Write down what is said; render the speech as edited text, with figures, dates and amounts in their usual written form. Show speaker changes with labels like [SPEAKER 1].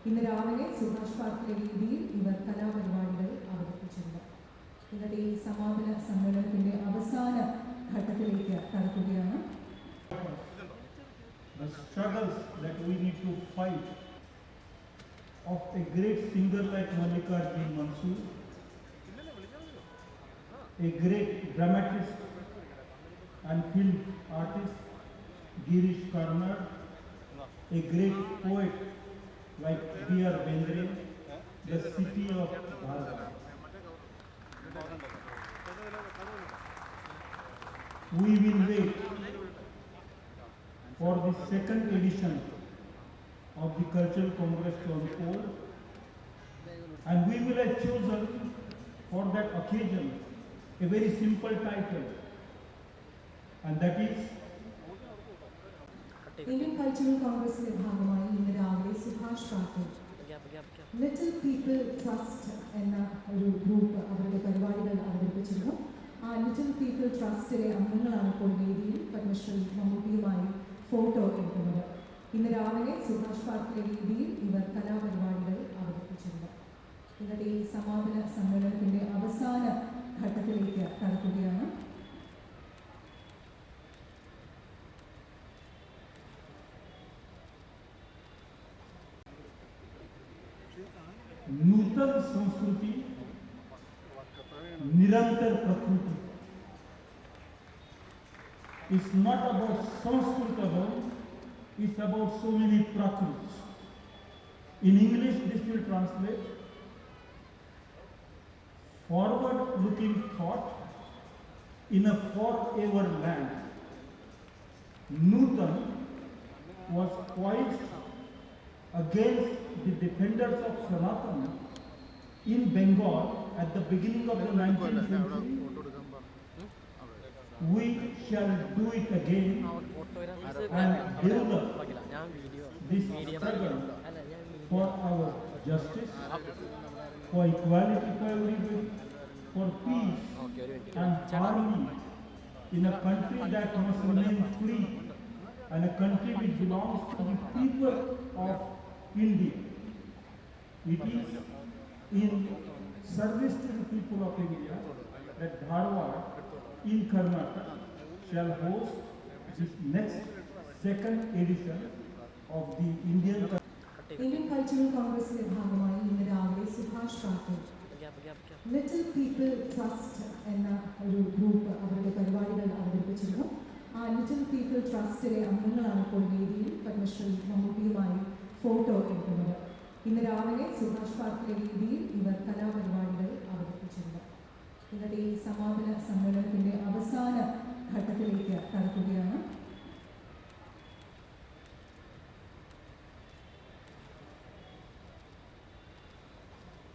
[SPEAKER 1] ഇന്ന് രാവിലെ സുഭാഷ് പാർക്കിലെ വേദിയിൽ ഇവർ കലാപരിപാടികൾ അവതരിപ്പിച്ചിട്ടുണ്ട്. ഇന്നത്തെ ഈ സമാപന സമ്മേളനത്തിന്റെ അവസാന ഘട്ടത്തിലേക്ക് കടക്കുകയാണ്.
[SPEAKER 2] The struggles that we need to fight of a great singer like Mallikarjun Mansoor, a great dramatist and film artist Girish Karnad, a great poet like B.R. Bendre, the city of Dharwad. We will wait for the second edition of the Cultural Congress to unfold, and we will have chosen for that occasion a very simple title, and that is
[SPEAKER 1] Indian cultural കോൺഗ്രസിന്റെ ഭാഗമായി ഇന്ന് രാവിലെ സുഭാഷ് പാർക്കിൽ little people trust എന്ന ഒരു group അവരുടെ പരിപാടികൾ അവതരിപ്പിച്ചിരുന്നു. ആ ലിറ്റിൽ പീപ്പിൾ ട്രസ്റ്റിലെ അംഗങ്ങളാണ് ഇപ്പോൾ വേദിയിൽ പത്മശ്രീ മമ്മൂട്ടിയുമായി ഫോട്ടോ എടുക്കുന്നത്. ഇന്ന് രാവിലെ സുഭാഷ് പാർക്കിലെ വേദിയിൽ ഇവർ കലാപരിപാടികൾ അവതരിപ്പിച്ചിട്ടുണ്ട്. ഇന്നത്തെ ഈ സമാപന സമ്മേളനത്തിന്റെ അവസാന ഘട്ടത്തിലേക്ക് കടക്കുകയാണ്.
[SPEAKER 2] नूतन संस्कृति निरंतर प्रकृति. It's not about Sanskrit alone, it's about so many prakrits. In English this will translate forward looking thought in a forever land. Nutan was poised against the defenders of Sanatana in Bengal at the beginning of the 19th century. We shall do it again and develop this struggle for our justice, for equality for everybody, for peace and harmony in a country that must remain free and a country which belongs to the people of India. It is in service to the people of India that Dharwad in Karnataka shall host this next second edition of the Indian
[SPEAKER 1] cultural കോൺഗ്രസിന്റെ ഭാഗമായി ഇന്ന് രാവിലെ സുഭാഷ് പാർക്കിൽ little people trust എന്ന ഒരു group അവരുടെ പരിപാടികൾ അവതരിപ്പിച്ചിരുന്നു. ആ ലിറ്റിൽ പീപ്പിൾ ട്രസ്റ്റിലെ അംഗങ്ങളാണ് ഇപ്പോൾ വേദിയിൽ പത്മശ്രീ മമ്മൂട്ടിയുമായി ഫോട്ടോ എടുക്കുന്നത്. ഇന്ന് രാവിലെ സുഭാഷ് പാർക്കിലെ വേദിയിൽ ഇവർ കലാപരിപാടി